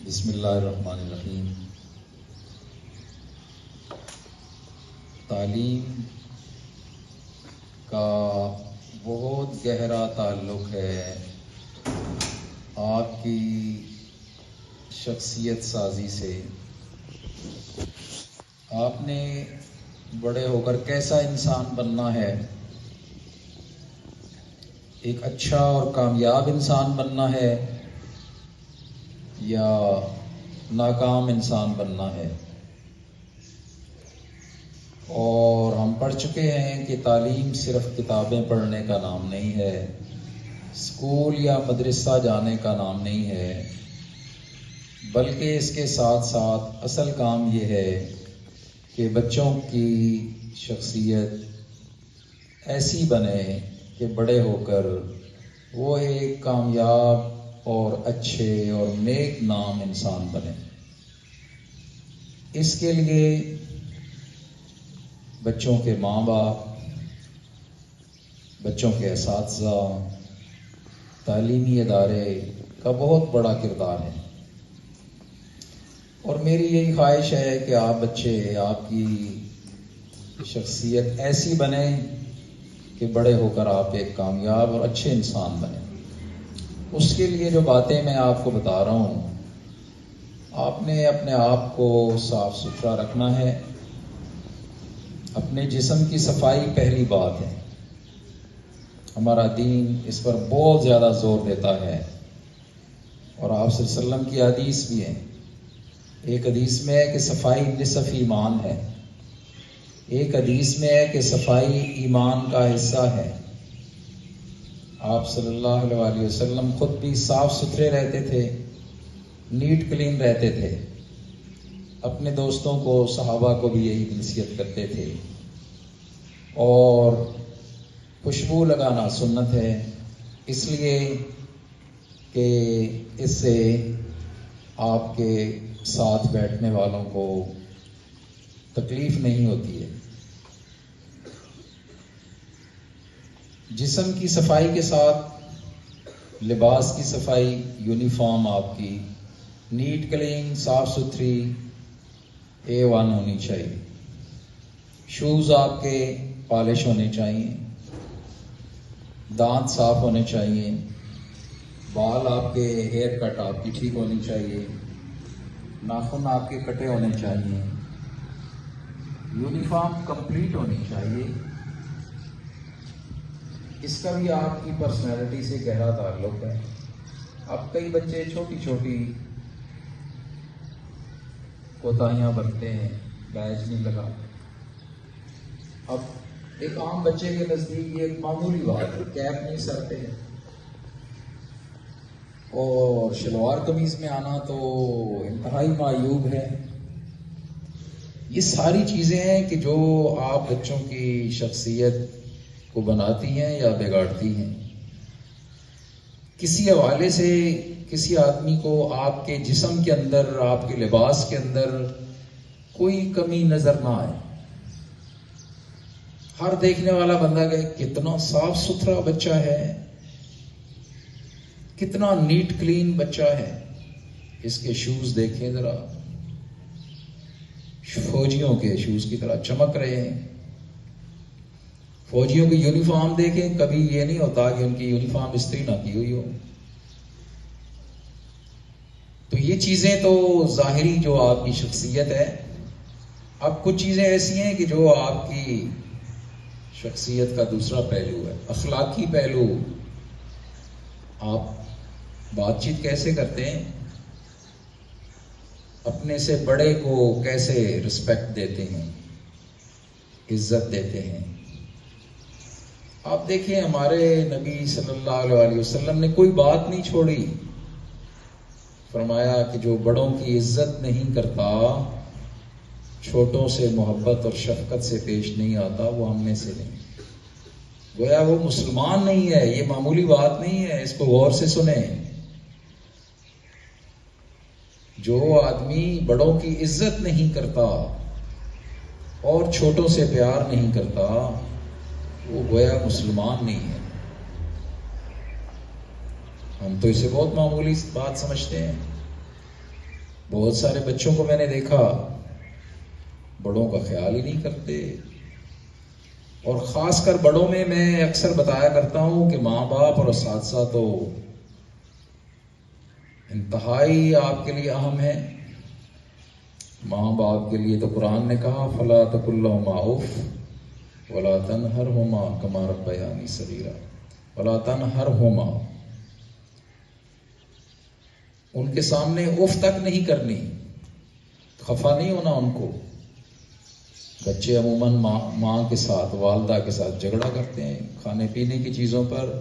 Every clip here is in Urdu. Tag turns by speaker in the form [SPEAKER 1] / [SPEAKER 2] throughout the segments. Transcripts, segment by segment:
[SPEAKER 1] بسم اللہ الرحمن الرحیم۔ تعلیم کا بہت گہرا تعلق ہے آپ کی شخصیت سازی سے۔ آپ نے بڑے ہو کر کیسا انسان بننا ہے، ایک اچھا اور کامیاب انسان بننا ہے یا ناکام انسان بننا ہے۔ اور ہم پڑھ چکے ہیں کہ تعلیم صرف کتابیں پڑھنے کا نام نہیں ہے، اسکول یا مدرسہ جانے کا نام نہیں ہے، بلکہ اس کے ساتھ ساتھ اصل کام یہ ہے کہ بچوں کی شخصیت ایسی بنے کہ بڑے ہو کر وہ ایک کامیاب اور اچھے اور نیک نام انسان بنے۔ اس کے لیے بچوں کے ماں باپ، بچوں کے اساتذہ، تعلیمی ادارے کا بہت بڑا کردار ہے۔ اور میری یہی خواہش ہے کہ آپ بچے، آپ کی شخصیت ایسی بنے کہ بڑے ہو کر آپ ایک کامیاب اور اچھے انسان بنیں۔ اس کے لیے جو باتیں میں آپ کو بتا رہا ہوں، آپ نے اپنے آپ کو صاف ستھرا رکھنا ہے۔ اپنے جسم کی صفائی پہلی بات ہے۔ ہمارا دین اس پر بہت زیادہ زور دیتا ہے، اور آپ صلی اللہ علیہ وسلم کی حدیث بھی ہے۔ ایک حدیث میں ہے کہ صفائی نصف ایمان ہے، ایک حدیث میں ہے کہ صفائی ایمان کا حصہ ہے۔ آپ صلی اللہ علیہ وسلم خود بھی صاف ستھرے رہتے تھے، نیٹ کلین رہتے تھے، اپنے دوستوں کو، صحابہ کو بھی یہی نصیحت کرتے تھے۔ اور خوشبو لگانا سنت ہے، اس لیے کہ اس سے آپ کے ساتھ بیٹھنے والوں کو تکلیف نہیں ہوتی ہے۔ جسم کی صفائی کے ساتھ لباس کی صفائی، یونیفارم آپ کی نیٹ کلین، صاف ستھری A1 ہونی چاہیے۔ شوز آپ کے پالش ہونے چاہیے، دانت صاف ہونے چاہیے، بال آپ کے ہیئر کٹ آپ کی ٹھیک ہونی چاہیے، ناخن آپ کے کٹے ہونے چاہیے، یونیفارم کمپلیٹ ہونی چاہیے۔ اس کا بھی آپ کی پرسنالٹی سے گہرا تعلق ہے۔ اب کئی بچے چھوٹی چھوٹی کوتاہیاں برتتے ہیں، بیج نہیں لگا۔ اب ایک عام بچے کے نزدیک یہ ایک معمولی بات ہے، کیپ نہیں سر پہ، اور شلوار قمیض میں آنا تو انتہائی معیوب ہے۔ یہ ساری چیزیں ہیں کہ جو آپ بچوں کی شخصیت کو بناتی ہیں یا بگاڑتی ہیں۔ کسی حوالے سے کسی آدمی کو آپ کے جسم کے اندر، آپ کے لباس کے اندر کوئی کمی نظر نہ آئے۔ ہر دیکھنے والا بندہ کہ کتنا صاف ستھرا بچہ ہے، کتنا نیٹ کلین بچہ ہے، اس کے شوز دیکھیں ذرا، فوجیوں کے شوز کی طرح چمک رہے ہیں۔ فوجیوں کی یونیفارم دیکھیں، کبھی یہ نہیں ہوتا کہ ان کی یونیفارم استری نہ کی ہوئی ہو۔ تو یہ چیزیں تو ظاہری جو آپ کی شخصیت ہے۔ اب کچھ چیزیں ایسی ہیں کہ جو آپ کی شخصیت کا دوسرا پہلو ہے، اخلاقی پہلو۔ آپ بات چیت کیسے کرتے ہیں، اپنے سے بڑے کو کیسے رسپیکٹ دیتے ہیں، عزت دیتے ہیں۔ آپ دیکھیں ہمارے نبی صلی اللہ علیہ وسلم نے کوئی بات نہیں چھوڑی۔ فرمایا کہ جو بڑوں کی عزت نہیں کرتا، چھوٹوں سے محبت اور شفقت سے پیش نہیں آتا، وہ ہم میں سے نہیں۔ گویا وہ مسلمان نہیں ہے، یہ معمولی بات نہیں ہے، اس کو غور سے سنیں۔ جو آدمی بڑوں کی عزت نہیں کرتا اور چھوٹوں سے پیار نہیں کرتا، وہ گویا مسلمان نہیں ہے۔ ہم تو اسے بہت معمولی بات سمجھتے ہیں۔ بہت سارے بچوں کو میں نے دیکھا بڑوں کا خیال ہی نہیں کرتے، اور خاص کر بڑوں میں اکثر بتایا کرتا ہوں کہ ماں باپ اور اساتذہ تو انتہائی آپ کے لیے اہم ہے۔ ماں باپ کے لیے تو قرآن نے کہا فلا تقل لهما اف ولا تنهرهما كما ربياني صغيرا، ولا تنهرهما، ان کے سامنے اف تک نہیں کرنی، خفا نہیں ہونا ان کو۔ بچے عموماً ماں کے ساتھ، والدہ کے ساتھ جھگڑا کرتے ہیں کھانے پینے کی چیزوں پر،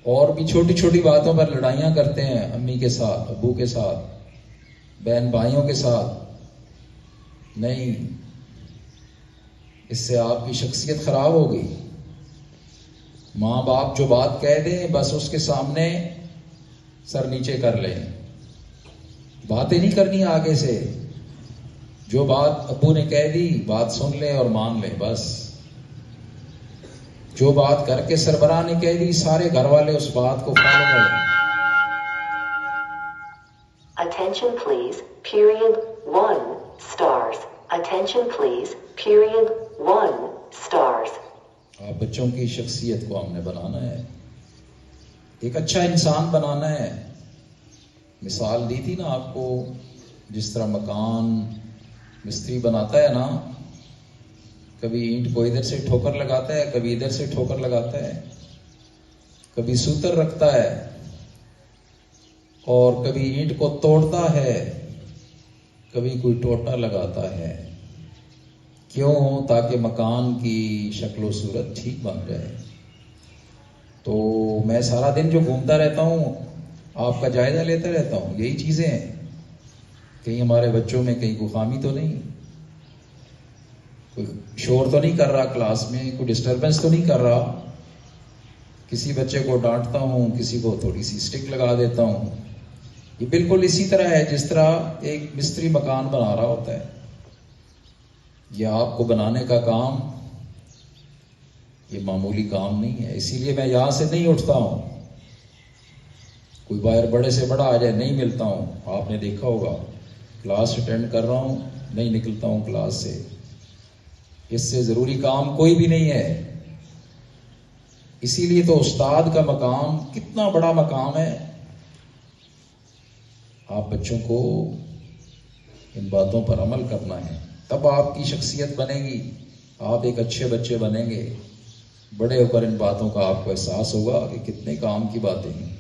[SPEAKER 1] اور بھی چھوٹی چھوٹی باتوں پر لڑائیاں کرتے ہیں، امی کے ساتھ، ابو کے ساتھ، بہن بھائیوں کے ساتھ۔ نہیں، اس سے آپ کی شخصیت خراب ہوگی۔ ماں باپ جو بات کہہ دیں بس اس کے سامنے سر نیچے کر لیں، باتیں نہیں کرنی آگے سے۔ جو بات ابو نے کہہ دی بات سن لیں اور مان لیں بس۔ جو بات گھر کے سربراہ نے کہہ دی سارے گھر والے اس بات کو فالو کریں۔
[SPEAKER 2] Attention please, period 1 stars. Attention please, period 1 stars.
[SPEAKER 1] آپ بچوں کی شخصیت کو ہم نے بنانا ہے، ایک اچھا انسان بنانا ہے۔ مثال دی تھی نا آپ کو، جس طرح مکان مستری بناتا ہے نا، کبھی اینٹ کو ادھر سے ٹھوکر لگاتا ہے، کبھی ادھر سے ٹھوکر لگاتا ہے، کبھی سوتر رکھتا ہے، اور کبھی اینٹ کو توڑتا ہے، کبھی کوئی ٹوٹا لگاتا ہے۔ کیوں؟ تاکہ مکان کی شکل و صورت ٹھیک بن جائے۔ تو میں سارا دن جو گھومتا رہتا ہوں آپ کا جائزہ لیتا رہتا ہوں، یہی چیزیں ہیں، کہیں ہمارے بچوں میں کہیں کوئی خامی تو نہیں، کوئی شور تو نہیں کر رہا کلاس میں، کوئی ڈسٹربنس تو نہیں کر رہا۔ کسی بچے کو ڈانٹتا ہوں، کسی کو تھوڑی سی اسٹک لگا دیتا ہوں۔ یہ بالکل اسی طرح ہے جس طرح ایک مستری مکان بنا رہا ہوتا ہے۔ یہ آپ کو بنانے کا کام یہ معمولی کام نہیں ہے، اسی لیے میں یہاں سے نہیں اٹھتا ہوں۔ کوئی باہر بڑے سے بڑا آ جائے نہیں ملتا ہوں، آپ نے دیکھا ہوگا، کلاس اٹینڈ کر رہا ہوں نہیں نکلتا ہوں کلاس سے۔ اس سے ضروری کام کوئی بھی نہیں ہے۔ اسی لیے تو استاد کا مقام کتنا بڑا مقام ہے۔ آپ بچوں کو ان باتوں پر عمل کرنا ہے، تب آپ کی شخصیت بنے گی، آپ ایک اچھے بچے بنیں گے۔ بڑے ہو کر ان باتوں کا آپ کو احساس ہوگا کہ کتنے کام کی باتیں ہیں۔